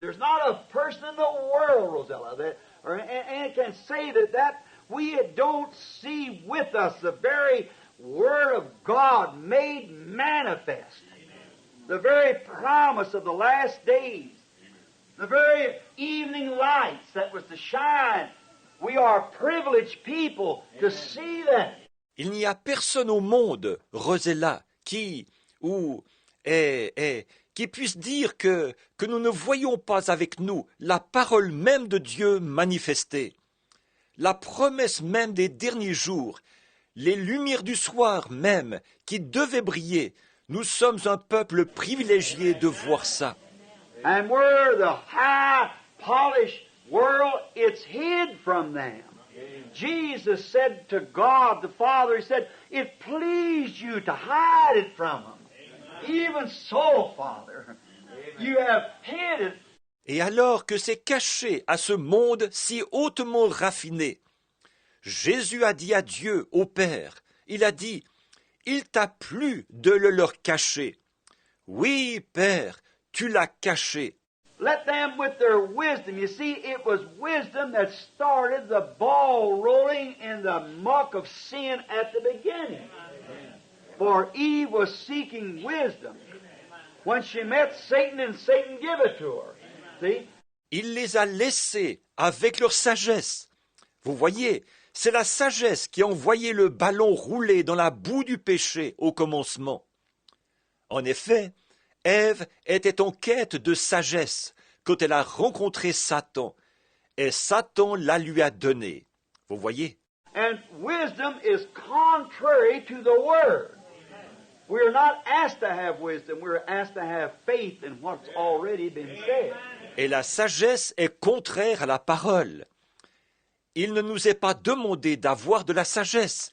There's not a person in the world, Rosella, and can say that we don't see with us the very Word of God made manifest, the very promise of the last days, the very evening lights that was to shine. We are privileged people to see that. Il n'y a personne au monde, Rosella, qui puisse dire que nous ne voyons pas avec nous la parole même de Dieu manifestée, la promesse même des derniers jours, les lumières du soir même qui devaient briller. Nous sommes un peuple privilégié de voir ça. And where the high, polished world, it's hid from them. Jesus said to God the Father, He said, it pleased you to hide it from them. Even so, Father, you have hid it. Et alors que c'est caché à ce monde si hautement raffiné, Jésus a dit à Dieu, au Père, il a dit, il t'a plu de le leur cacher. Oui, Père, tu l'as caché. Let them with their wisdom. You see, it was wisdom that started the ball rolling in the muck of sin at the beginning. For Eve was seeking wisdom when she met Satan and Satan gave it to her. See? Il les a laissés avec leur sagesse. Vous voyez, c'est la sagesse qui a envoyé le ballon rouler dans la boue du péché au commencement. En effet, Ève était en quête de sagesse quand elle a rencontré Satan, et Satan la lui a donnée. Vous voyez? And wisdom is contrary to the Word. We're not asked to have wisdom, we're asked to have faith in what's already been said. Et la sagesse est contraire à la parole. Il ne nous est pas demandé d'avoir de la sagesse.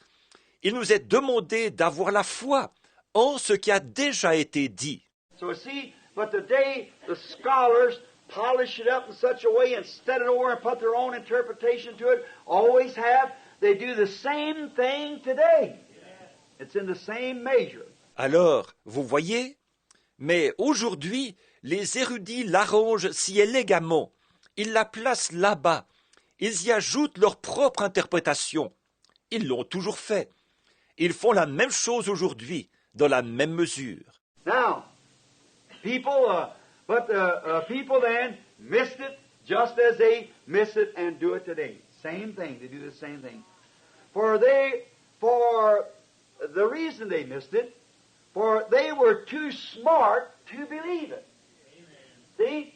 Il nous est demandé d'avoir la foi en ce qui a déjà été dit. So see, but today the scholars polish it up in such a way and set it over and put their own interpretation to it. Always have. They do the same thing today. It's in the same measure. Alors, vous voyez, mais aujourd'hui, les érudits l'arrangent si élégamment. Ils la placent là-bas. Ils y ajoutent leur propre interprétation. Ils l'ont toujours fait. Ils font la même chose aujourd'hui, dans la même mesure. Now, people then missed it just as they miss it and do it today. Same thing. They do the same thing. For the reason they missed it, for they were too smart to believe it. See?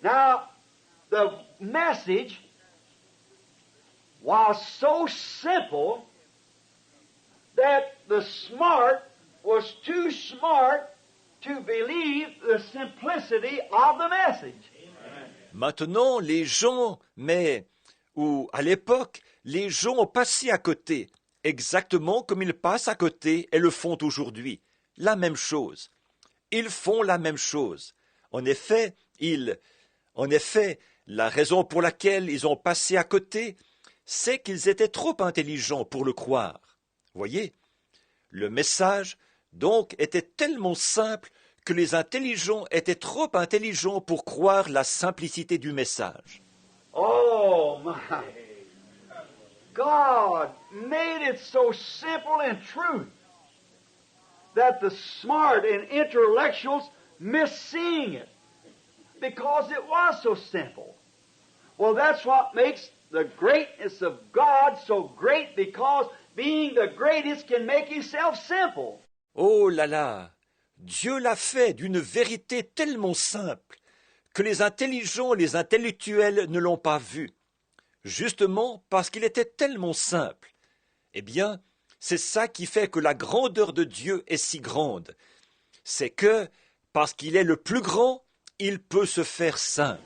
Now, the message was so simple that the smart was too smart to believe the simplicity of the message. Maintenant, les gens, à l'époque, les gens ont passé à côté, exactement comme ils passent à côté et le font aujourd'hui. La même chose. Ils font la même chose. En effet, la raison pour laquelle ils ont passé à côté, c'est qu'ils étaient trop intelligents pour le croire. Voyez, le message, donc, était tellement simple que les intelligents étaient trop intelligents pour croire la simplicité du message. Oh, my. God made it so simple and true that the smart and intellectuals missed seeing it because it was so simple. Well, that's what makes the greatness of God so great, because being the greatest can make Himself simple. Oh là là! Dieu l'a fait d'une vérité tellement simple que les intelligents, les intellectuels ne l'ont pas vu. Justement parce qu'il était tellement simple. Eh bien, c'est ça qui fait que la grandeur de Dieu est si grande. C'est que, parce qu'il est le plus grand, il peut se faire simple.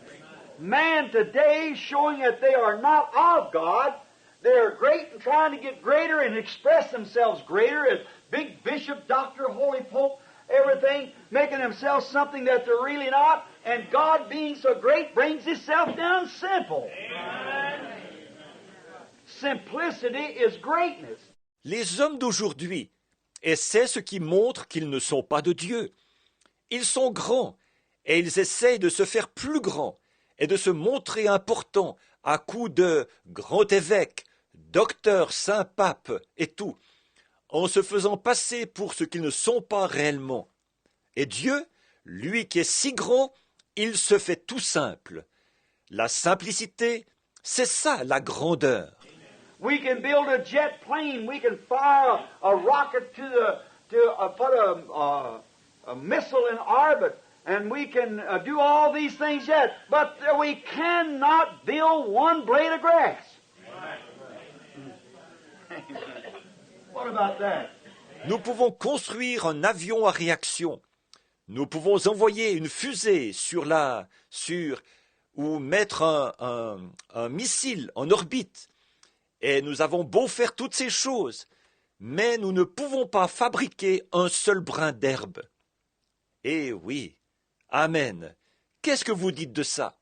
Man today showing that they are not of God, they are great and trying to get greater and express themselves greater as big bishop, doctor, holy pope, everything, making themselves something that they're really not, and God being so great brings Himself down simple. Amen. Simplicity is greatness. Les hommes d'aujourd'hui, et c'est ce qui montre qu'ils ne sont pas de Dieu. Ils sont grands, et ils essayent de se faire plus grands et de se montrer importants à coups de grand évêque, docteur, saint pape et tout, en se faisant passer pour ce qu'ils ne sont pas réellement. Et Dieu, lui qui est si grand, il se fait tout simple. La simplicité, c'est ça la grandeur. We can build a jet plane. We can fire a rocket put a missile in orbit, and we can do all these things yet. But we cannot build one blade of grass. What about that? Nous pouvons construire un avion à réaction. Nous pouvons envoyer une fusée ou mettre un missile en orbite. Et nous avons beau faire toutes ces choses, mais nous ne pouvons pas fabriquer un seul brin d'herbe. Eh oui, amen. Qu'est-ce que vous dites de ça?